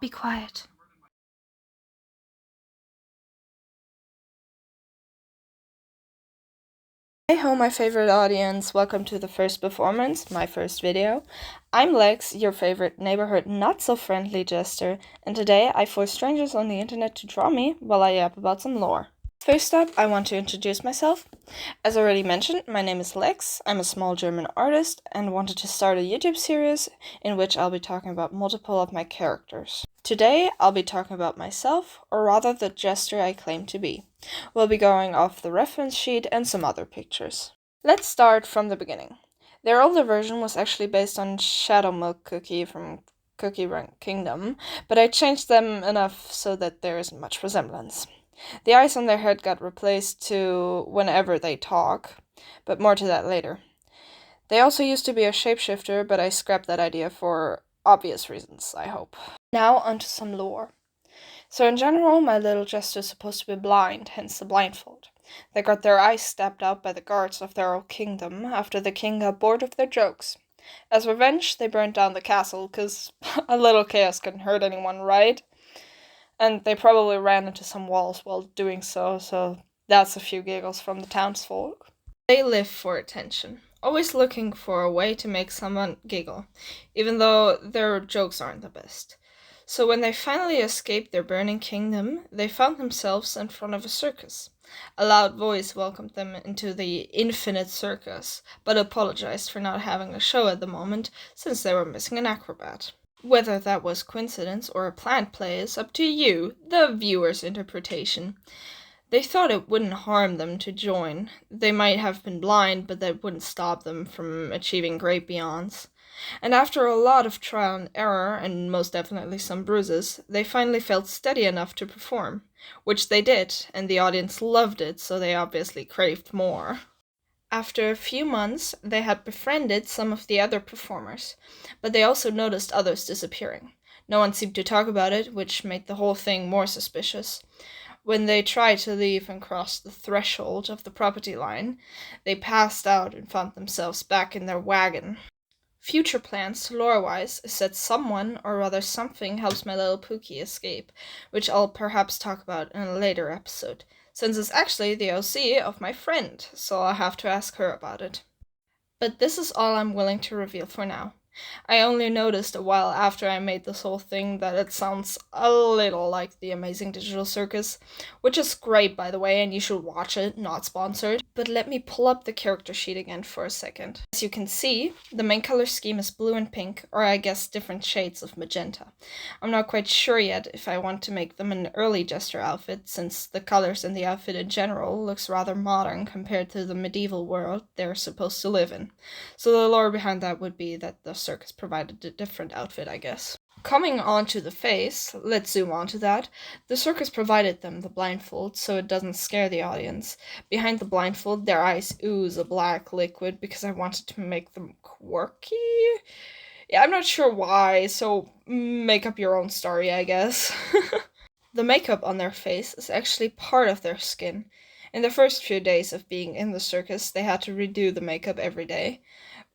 Be quiet. Hey ho, my favorite audience. Welcome to the first performance, my first video. I'm Lex, your favorite neighborhood not-so-friendly jester, and today I force strangers on the internet to draw me while I yap about some lore. First up, I want to introduce myself. As already mentioned, my name is Lex, I'm a small German artist, and wanted to start a YouTube series in which I'll be talking about multiple of my characters. Today, I'll be talking about myself, or rather the jester I claim to be. We'll be going off the reference sheet and some other pictures. Let's start from the beginning. Their older version was actually based on Shadow Milk Cookie from Cookie Run Kingdom, but I changed them enough so that there isn't much resemblance. The eyes on their head got replaced to whenever they talk, but more to that later. They also used to be a shapeshifter, but I scrapped that idea for obvious reasons, I hope. Now onto some lore. So in general, my little jester is supposed to be blind, hence the blindfold. They got their eyes stabbed out by the guards of their old kingdom after the king got bored of their jokes. As revenge, they burned down the castle, cause a little chaos couldn't hurt anyone, right? And they probably ran into some walls while doing so that's a few giggles from the townsfolk. They live for attention, always looking for a way to make someone giggle, even though their jokes aren't the best. So when they finally escaped their burning kingdom, they found themselves in front of a circus. A loud voice welcomed them into the infinite circus, but apologized for not having a show at the moment, since they were missing an acrobat. Whether that was coincidence or a planned play is up to you, the viewer's interpretation. They thought it wouldn't harm them to join. They might have been blind, but that wouldn't stop them from achieving great beyonds. And after a lot of trial and error, and most definitely some bruises, they finally felt steady enough to perform. Which they did, and the audience loved it, so they obviously craved more. After a few months, they had befriended some of the other performers, but they also noticed others disappearing. No one seemed to talk about it, which made the whole thing more suspicious. When they tried to leave and cross the threshold of the property line, they passed out and found themselves back in their wagon. Future plans, lore-wise, is that someone, or rather something, helps my little Pookie escape, which I'll perhaps talk about in a later episode, since it's actually the OC of my friend, so I'll have to ask her about it. But this is all I'm willing to reveal for now. I only noticed a while after I made this whole thing that it sounds a little like The Amazing Digital Circus, which is great, by the way, and you should watch it, not sponsored. But let me pull up the character sheet again for a second. As you can see, the main color scheme is blue and pink, or I guess different shades of magenta. I'm not quite sure yet if I want to make them an early jester outfit, since the colors in the outfit in general looks rather modern compared to the medieval world they're supposed to live in. So the lore behind that would be that the circus provided a different outfit, I guess. Coming on to the face, let's zoom on to that. The circus provided them the blindfold, so it doesn't scare the audience. Behind the blindfold, their eyes ooze a black liquid because I wanted to make them quirky. Yeah, I'm not sure why, so make up your own story, I guess. The makeup on their face is actually part of their skin. In the first few days of being in the circus, they had to redo the makeup every day.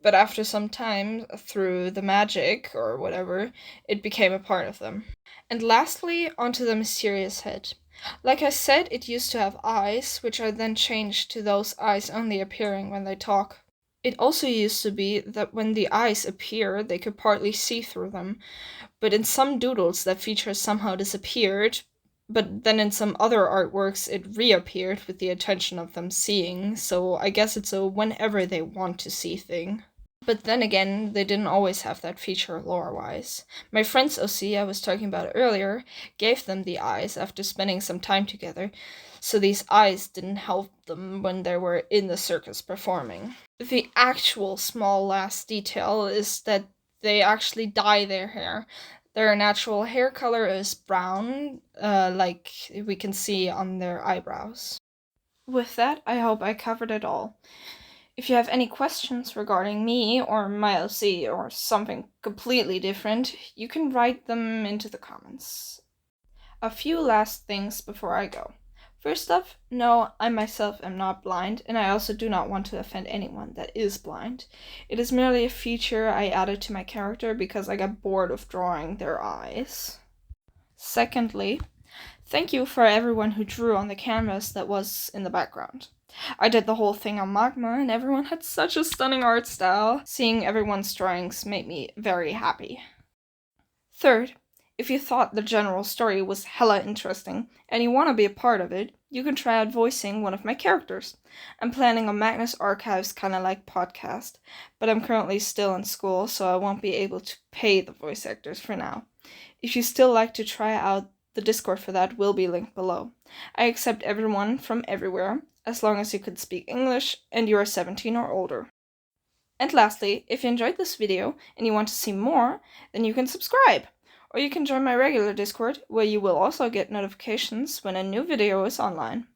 But after some time, through the magic, or whatever, it became a part of them. And lastly, onto the mysterious head. Like I said, it used to have eyes, which are then changed to those eyes only appearing when they talk. It also used to be that when the eyes appear, they could partly see through them, but in some doodles that feature somehow disappeared, but then in some other artworks it reappeared with the intention of them seeing, so I guess it's a whenever they want to see thing. But then again, they didn't always have that feature lore-wise. My friend's OC I was talking about earlier gave them the eyes after spending some time together, so these eyes didn't help them when they were in the circus performing. The actual small last detail is that they actually dye their hair. Their natural hair color is brown, like we can see on their eyebrows. With that, I hope I covered it all. If you have any questions regarding me or my OC or something completely different, you can write them into the comments. A few last things before I go. First off, no, I myself am not blind, and I also do not want to offend anyone that is blind. It is merely a feature I added to my character because I got bored of drawing their eyes. Secondly, thank you for everyone who drew on the canvas that was in the background. I did the whole thing on Magma and everyone had such a stunning art style. Seeing everyone's drawings made me very happy. Third, if you thought the general story was hella interesting and you want to be a part of it, you can try out voicing one of my characters. I'm planning a Magnus Archives kinda like podcast, but I'm currently still in school, so I won't be able to pay the voice actors for now. If you still like to try out, the Discord for that will be linked below. I accept everyone from everywhere, as long as you could speak English and you are 17 or older. And lastly, if you enjoyed this video and you want to see more, then you can subscribe. Or you can join my regular Discord, where you will also get notifications when a new video is online.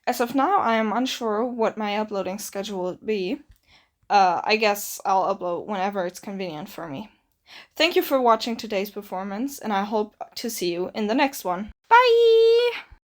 As of now, I am unsure what my uploading schedule will be. I guess I'll upload whenever it's convenient for me. Thank you for watching today's performance, and I hope to see you in the next one. Bye!